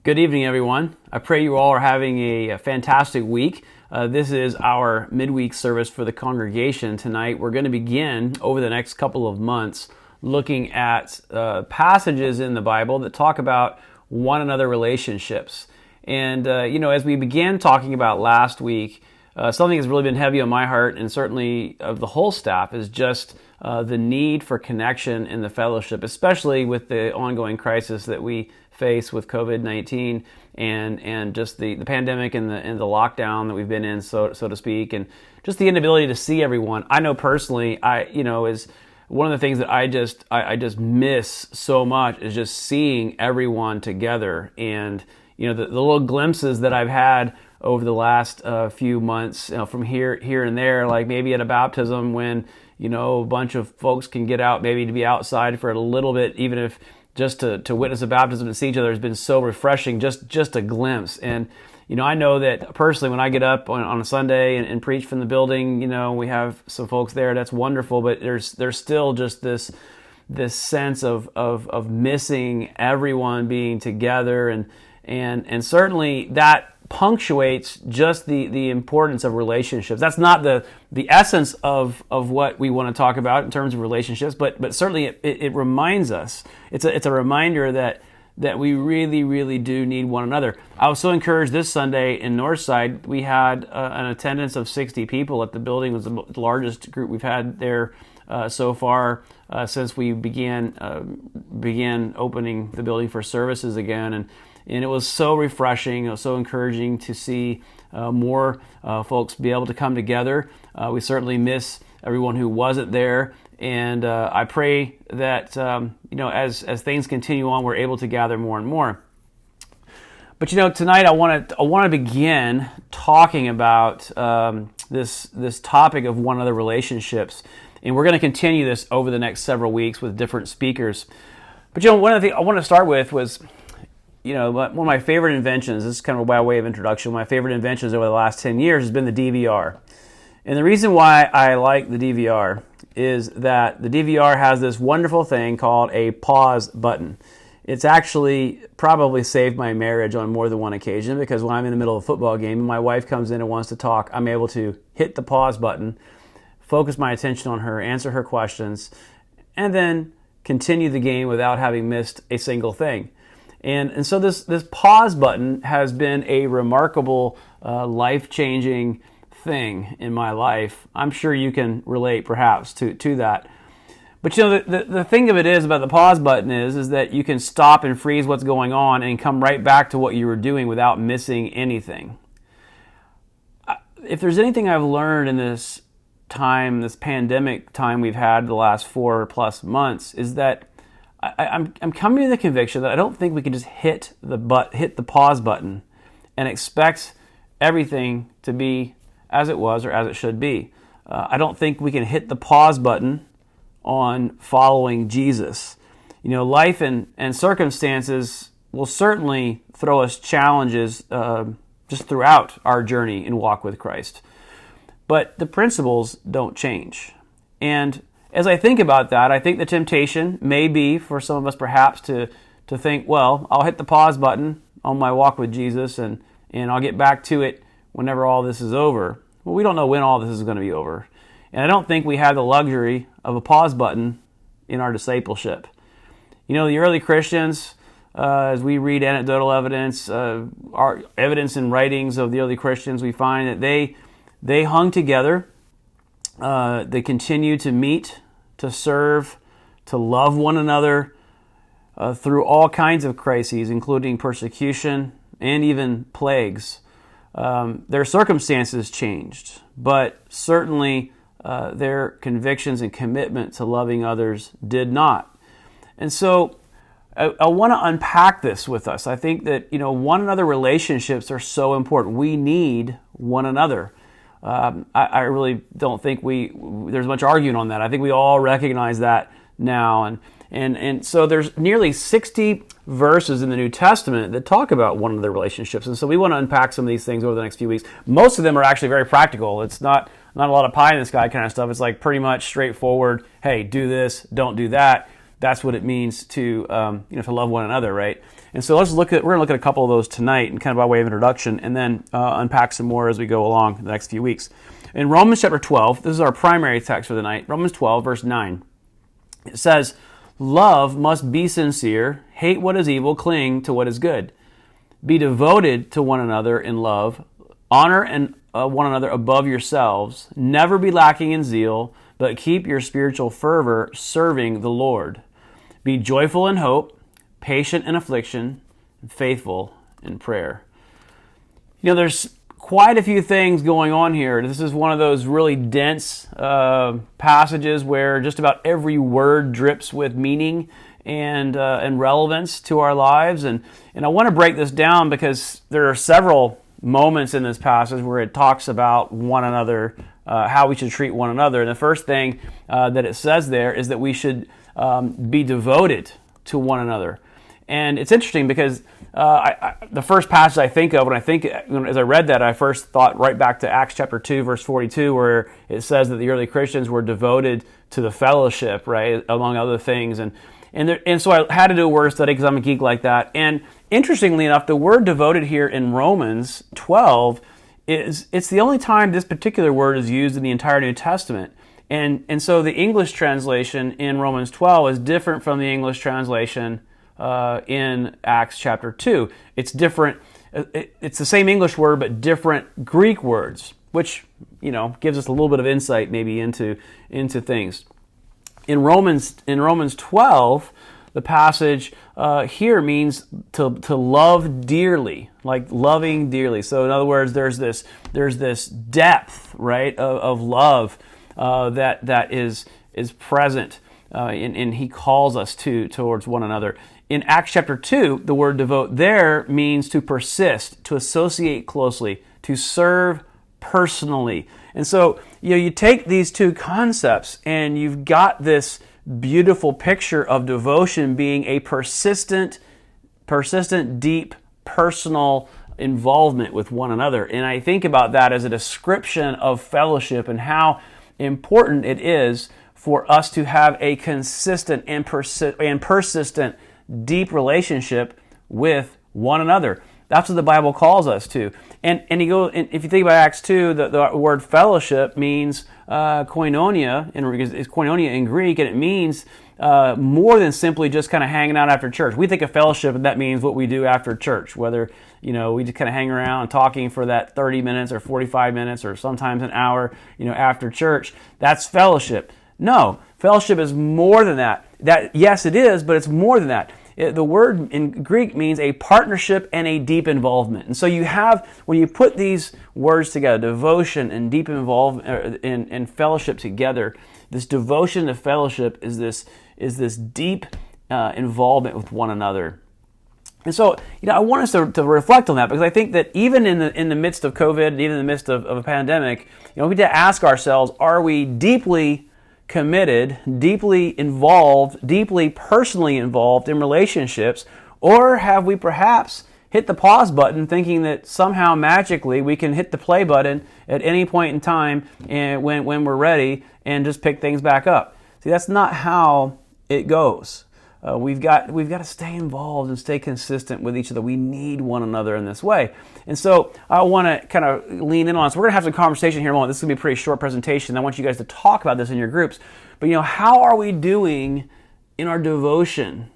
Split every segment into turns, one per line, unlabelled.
Good evening, everyone. I pray you all are having a fantastic week. This is our midweek service for the congregation. Tonight, we're going to begin over the next couple of months looking at passages in the Bible that talk about one another relationships. And, as we began talking about last week, something that's really been heavy on my heart and certainly of the whole staff is just the need for connection in the fellowship, especially with the ongoing crisis that we face with COVID-19 and just the pandemic and the lockdown that we've been in, so to speak, and just the inability to see everyone. I know personally, is one of the things that I just miss so much is just seeing everyone together. And the little glimpses that I've had over the last few months, from here and there, like maybe at a baptism when a bunch of folks can get out, maybe to be outside for a little bit, even if just to witness a baptism and see each other has been so refreshing, just a glimpse. And, I know that personally when I get up on a Sunday and preach from the building, we have some folks there, that's wonderful, but there's still just this sense of missing everyone being together. And certainly that punctuates just the importance of relationships. That's not the essence of what we want to talk about in terms of relationships, but certainly it reminds us. It's a reminder that we really, really do need one another. I was so encouraged this Sunday in Northside. We had an attendance of 60 people at the building. It was the largest group we've had there so far since we began opening the building for services again. And it was so refreshing. It was so encouraging to see more folks be able to come together. We certainly miss everyone who wasn't there. And I pray that, as things continue on, we're able to gather more and more. But, tonight I want to begin talking about this topic of one another relationships. And we're going to continue this over the next several weeks with different speakers. But, one of the things I want to start with was, one of my favorite inventions, this is kind of by way of introduction, my favorite inventions over the last 10 years has been the DVR. And the reason why I like the DVR is that the DVR has this wonderful thing called a pause button. It's actually probably saved my marriage on more than one occasion, because when I'm in the middle of a football game and my wife comes in and wants to talk, I'm able to hit the pause button, focus my attention on her, answer her questions, and then continue the game without having missed a single thing. And so this pause button has been a remarkable, life-changing thing in my life. I'm sure you can relate perhaps to that. But the thing of it is about the pause button is that you can stop and freeze what's going on and come right back to what you were doing without missing anything. If there's anything I've learned in this pandemic time we've had the last 4+ months, is that I'm coming to the conviction that I don't think we can just hit the pause button and expect everything to be as it was or as it should be. I don't think we can hit the pause button on following Jesus. Life and circumstances will certainly throw us challenges just throughout our journey and walk with Christ. But the principles don't change. And as I think about that, I think the temptation may be for some of us perhaps to think, well, I'll hit the pause button on my walk with Jesus and I'll get back to it whenever all this is over. Well, we don't know when all this is going to be over. And I don't think we have the luxury of a pause button in our discipleship. The early Christians, as we read anecdotal evidence, our evidence in writings of the early Christians, we find that they hung together. They continued to meet, to serve, to love one another through all kinds of crises, including persecution and even plagues. Their circumstances changed, but certainly their convictions and commitment to loving others did not. And so I want to unpack this with us. I think that one another relationships are so important. We need one another. I really don't think there's much arguing on that. I think we all recognize that now. And so there's nearly 60 verses in the New Testament that talk about one another relationships. And so we want to unpack some of these things over the next few weeks. Most of them are actually very practical. It's not a lot of pie in the sky kind of stuff. It's like pretty much straightforward. Hey, do this, don't do that. that's what it means to to love one another, right? And so we're going to look at a couple of those tonight, and kind of by way of introduction, and then unpack some more as we go along the next few weeks. In Romans chapter 12, this is our primary text for the night. Romans 12, verse 9. It says, "Love must be sincere, hate what is evil, cling to what is good. Be devoted to one another in love, honor one another above yourselves, never be lacking in zeal, but keep your spiritual fervor serving the Lord. Be joyful in hope, patient in affliction, and faithful in prayer." There's quite a few things going on here. This is one of those really dense passages where just about every word drips with meaning and relevance to our lives. And I want to break this down because there are several moments in this passage where it talks about one another, how we should treat one another. And the first thing that it says there is that we should be devoted to one another. And it's interesting because the first passage I think of, as I read that, I first thought right back to Acts chapter 2, verse 42, where it says that the early Christians were devoted to the fellowship, right, among other things. And so I had to do a word study because I'm a geek like that. And interestingly enough, the word devoted here in Romans 12 it's the only time this particular word is used in the entire New Testament. And so the English translation in Romans 12 is different from the English translation in Acts chapter 2. It's different. It's the same English word, but different Greek words, which gives us a little bit of insight maybe into things. In Romans 12, the passage here means to love dearly, like loving dearly. So in other words, there's this depth, right, of love that is present, and he calls us towards one another. In Acts chapter 2, the word devote there means to persist, to associate closely, to serve personally. And so, you take these two concepts and you've got this beautiful picture of devotion being a persistent, deep, personal involvement with one another. And I think about that as a description of fellowship and how important it is for us to have a consistent and persistent, deep relationship with one another. That's what the Bible calls us to. And if you think about Acts 2, the word fellowship means koinonia, it's koinonia in Greek, and it means more than simply just kind of hanging out after church. We think of fellowship, and that means what we do after church, whether we just kind of hang around talking for that 30 minutes or 45 minutes or sometimes an hour after church. That's fellowship. No, fellowship is more than that. Yes, it is, but it's more than that. The word in Greek means a partnership and a deep involvement. And so when you put these words together, devotion and deep involvement and fellowship together, this devotion to fellowship is this deep involvement with one another. And so, I want us to reflect on that, because I think that even in the midst of COVID, even in the midst of a pandemic, we need to ask ourselves, are we deeply committed, deeply involved, deeply personally involved in relationships, or have we perhaps hit the pause button thinking that somehow magically we can hit the play button at any point in time and when we're ready and just pick things back up? See, that's not how it goes. We've got to stay involved and stay consistent with each other. We need one another in this way. And so I want to kind of lean in on it. So we're going to have some conversation here in a moment. This is going to be a pretty short presentation. I want you guys to talk about this in your groups. But how are we doing in our devotion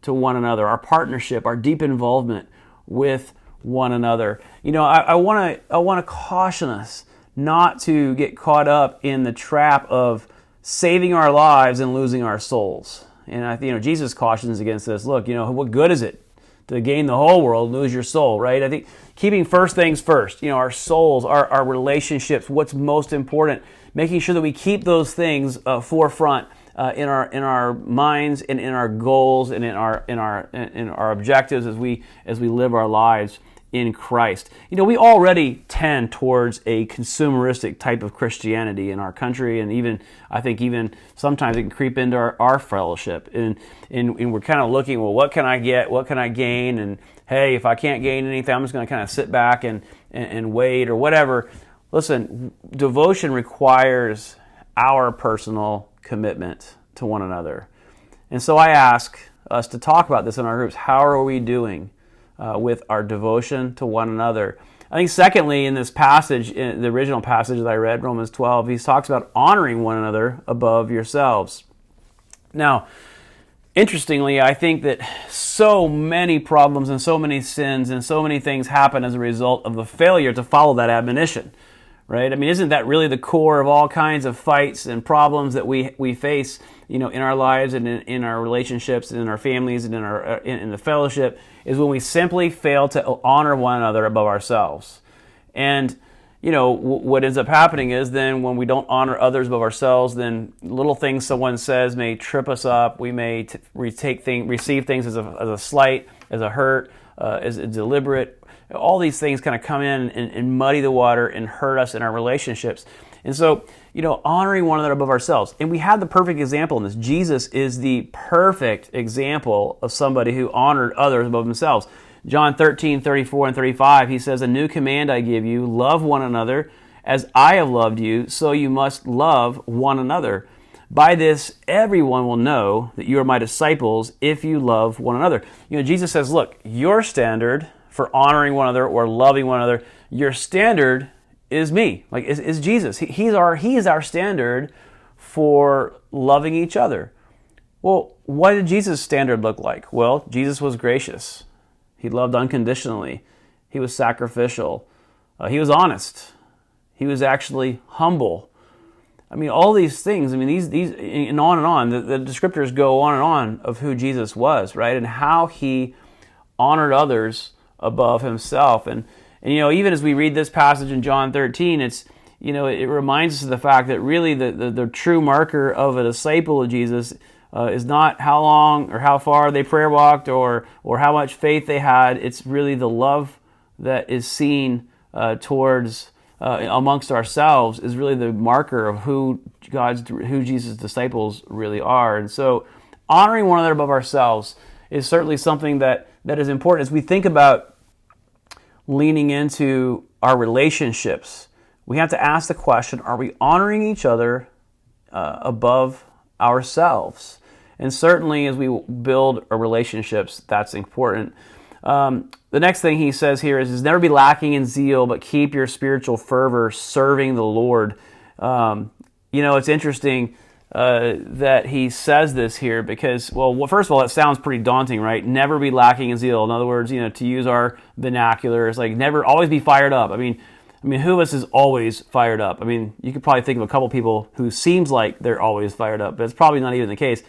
to one another, our partnership, our deep involvement with one another? I want to caution us not to get caught up in the trap of saving our lives and losing our souls. And I think Jesus cautions against this. Look, what good is it to gain the whole world and lose your soul, right? I think keeping first things first, our souls, our relationships, what's most important, making sure that we keep those things forefront in our minds and in our goals and in our objectives as we live our lives in Christ. We already tend towards a consumeristic type of Christianity in our country, and I think sometimes it can creep into our fellowship. And we're kind of looking, well, what can I get? What can I gain? And hey, if I can't gain anything, I'm just going to kind of sit back and wait or whatever. Listen, devotion requires our personal commitment to one another. And so I ask us to talk about this in our groups. How are we doing with our devotion to one another? I think secondly, in this passage, in the original passage that I read, Romans 12, he talks about honoring one another above yourselves. Now, interestingly, I think that so many problems and so many sins and so many things happen as a result of the failure to follow that admonition, right? I mean, isn't that really the core of all kinds of fights and problems that we face, in our lives and in our relationships and in our families and in the fellowship, is when we simply fail to honor one another above ourselves. And what ends up happening is then when we don't honor others above ourselves, then little things someone says may trip us up. We may receive things as a slight, as a hurt, as a deliberate. All these things kind of come in and muddy the water and hurt us in our relationships. And so, honoring one another above ourselves. And we have the perfect example in this. Jesus is the perfect example of somebody who honored others above themselves. John 13:34 and 35, he says, "A new command I give you, love one another as I have loved you, so you must love one another. By this, everyone will know that you are my disciples if you love one another." Jesus says, look, your standard for honoring one another or loving one another, your standard is me, is Jesus. He is our standard for loving each other. Well, what did Jesus' standard look like? Well, Jesus was gracious. He loved unconditionally. He was sacrificial. He was honest. He was actually humble. I mean, all these things. I mean, these and on and on. The descriptors go on and on of who Jesus was, right, and how he honored others above himself. And even as we read this passage in John 13, it reminds us of the fact that really the true marker of a disciple of Jesus is not how long or how far they prayer walked or how much faith they had. It's really the love that is seen towards amongst ourselves is really the marker of who Jesus' disciples really are. And so honoring one another above ourselves is certainly something that is important as we think about leaning into our relationships. We have to ask the question, are we honoring each other above ourselves? And certainly as we build our relationships, that's important. The next thing he says here is never be lacking in zeal, but keep your spiritual fervor serving the Lord. It's interesting that he says this here because, well, first of all, it sounds pretty daunting, right? Never be lacking in zeal. In other words, to use our vernacular, it's like never, always be fired up. I mean, who of us is always fired up? I mean, you could probably think of a couple people who seems like they're always fired up, but it's probably not even the case.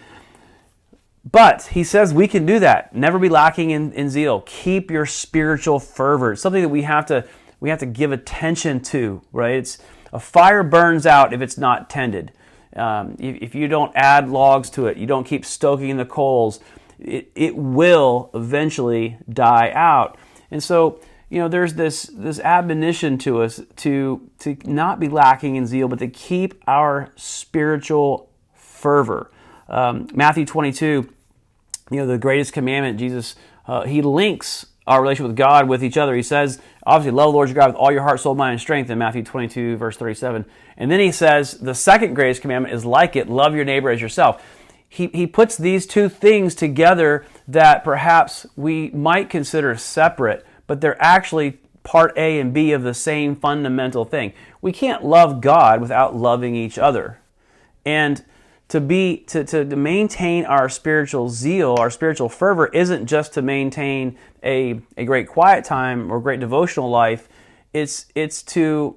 But he says we can do that. Never be lacking in zeal. Keep your spiritual fervor. It's something that we have to give attention to, right? It's a fire burns out if it's not tended. If you don't add logs to it, you don't keep stoking the coals, it will eventually die out. And so, there's this admonition to us to not be lacking in zeal, but to keep our spiritual fervor. Matthew 22, the greatest commandment, Jesus, he links our relationship with God with each other. He says, obviously, love the Lord your God with all your heart, soul, mind, and strength in Matthew 22, verse 37. And then he says, the second greatest commandment is like it, love your neighbor as yourself. He puts these two things together that perhaps we might consider separate, but they're actually part A and B of the same fundamental thing. We can't love God without loving each other. And to maintain our spiritual zeal, our spiritual fervor, isn't just to maintain a great quiet time or great devotional life. It's to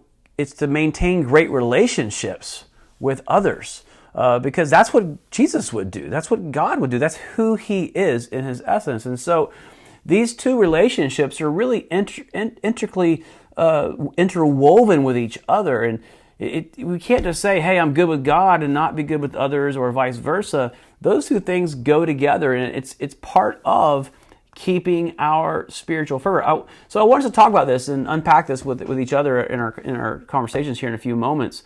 maintain great relationships with others, because that's what Jesus would do. That's what God would do. That's who He is in His essence. And so, these two relationships are really intricately interwoven with each other, and we can't just say, hey, I'm good with God and not be good with others, or vice versa. Those two things go together, and it's part of keeping our spiritual fervor. So I wanted to talk about this and unpack this with each other in our conversations here in a few moments.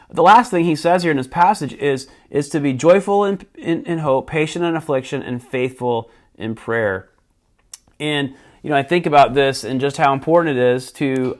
The last thing he says here in this passage is to be joyful in hope, patient in affliction, and faithful in prayer. And I think about this and just how important it is to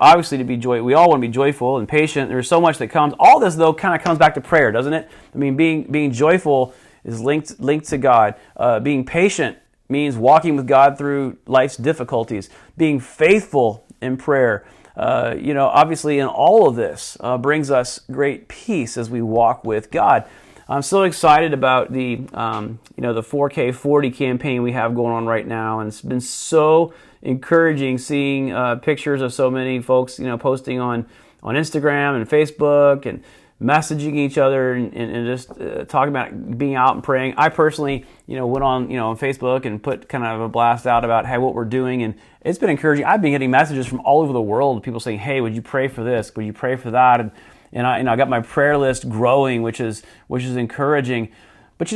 be joyful. We all want to be joyful and patient. There's so much that comes. All this, though, kind of comes back to prayer, doesn't it? I mean, being joyful is linked to God. Being patient means walking with God through life's difficulties. Being faithful in prayer, obviously in all of this brings us great peace as we walk with God. I'm so excited about the 4K40 campaign we have going on right now, and it's been so encouraging seeing pictures of so many folks, posting on Instagram and Facebook and messaging each other and just talking about being out and praying. I personally, went on, on Facebook and put kind of a blast out about, hey, what we're doing, and it's been encouraging. I've been getting messages from all over the world, people saying, hey, would you pray for this? Would you pray for that? And I got my prayer list growing, which is encouraging. But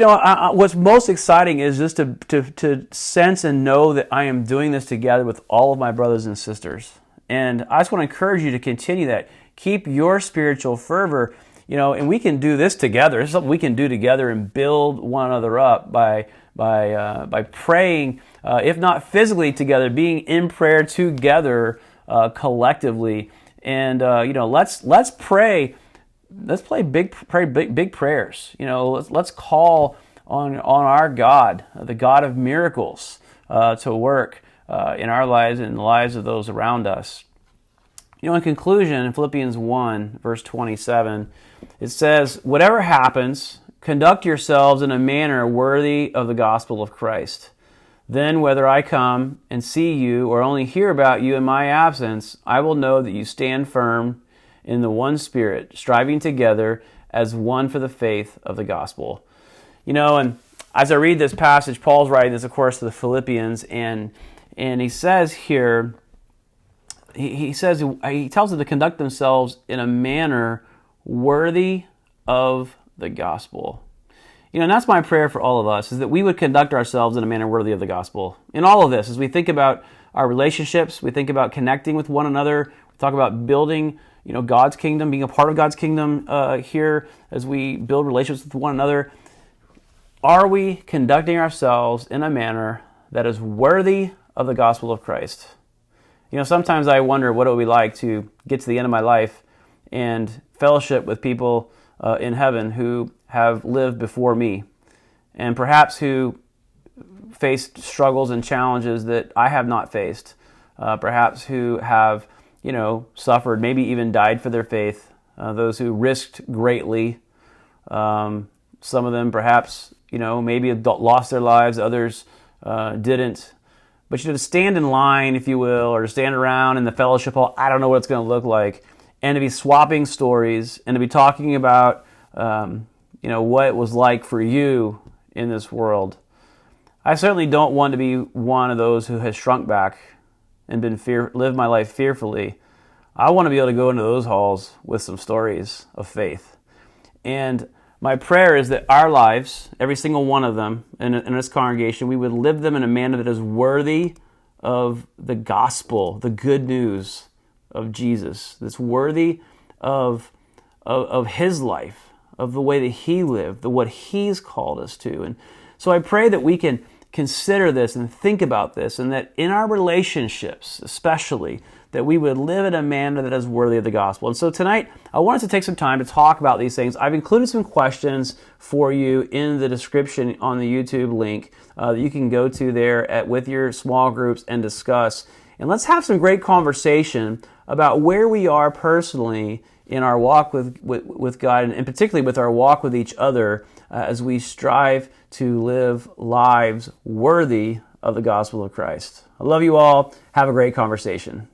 what's most exciting is just to sense and know that I am doing this together with all of my brothers and sisters. And I just want to encourage you to continue that. Keep your spiritual fervor, and we can do this together. It's something we can do together and build one another up by praying, if not physically together, being in prayer together collectively. And let's pray. Let's pray big prayers. Let's call on our God, the God of miracles, to work in our lives and the lives of those around us. In conclusion, in Philippians 1, verse 27, it says, "Whatever happens, conduct yourselves in a manner worthy of the gospel of Christ. Then whether I come and see you or only hear about you in my absence, I will know that you stand firm in the one Spirit, striving together as one for the faith of the gospel." And as I read this passage, Paul's writing this, of course, to the Philippians, and he says here, he tells them to conduct themselves in a manner worthy of the gospel. And that's my prayer for all of us, is that we would conduct ourselves in a manner worthy of the gospel. In all of this, as we think about our relationships, we think about connecting with one another, we talk about building, God's kingdom, being a part of God's kingdom here as we build relationships with one another. Are we conducting ourselves in a manner that is worthy of the gospel of Christ? Sometimes I wonder what it would be like to get to the end of my life and fellowship with people in heaven who have lived before me, and perhaps who faced struggles and challenges that I have not faced, perhaps who have, suffered, maybe even died for their faith, those who risked greatly. Some of them perhaps, maybe lost their lives, others didn't. But to stand in line, if you will, or to stand around in the fellowship hall, I don't know what it's going to look like, and to be swapping stories, and to be talking about what it was like for you in this world. I certainly don't want to be one of those who has shrunk back and lived my life fearfully. I want to be able to go into those halls with some stories of faith. And my prayer is that our lives, every single one of them in this congregation, we would live them in a manner that is worthy of the gospel, the good news of Jesus, that's worthy of his life, of the way that he lived, what he's called us to. And so I pray that we can consider this and think about this, and that in our relationships especially, that we would live in a manner that is worthy of the gospel. And so tonight, I wanted to take some time to talk about these things. I've included some questions for you in the description on the YouTube link that you can go to there with your small groups and discuss. And let's have some great conversation about where we are personally in our walk with God, and particularly with our walk with each other as we strive to live lives worthy of the gospel of Christ. I love you all. Have a great conversation.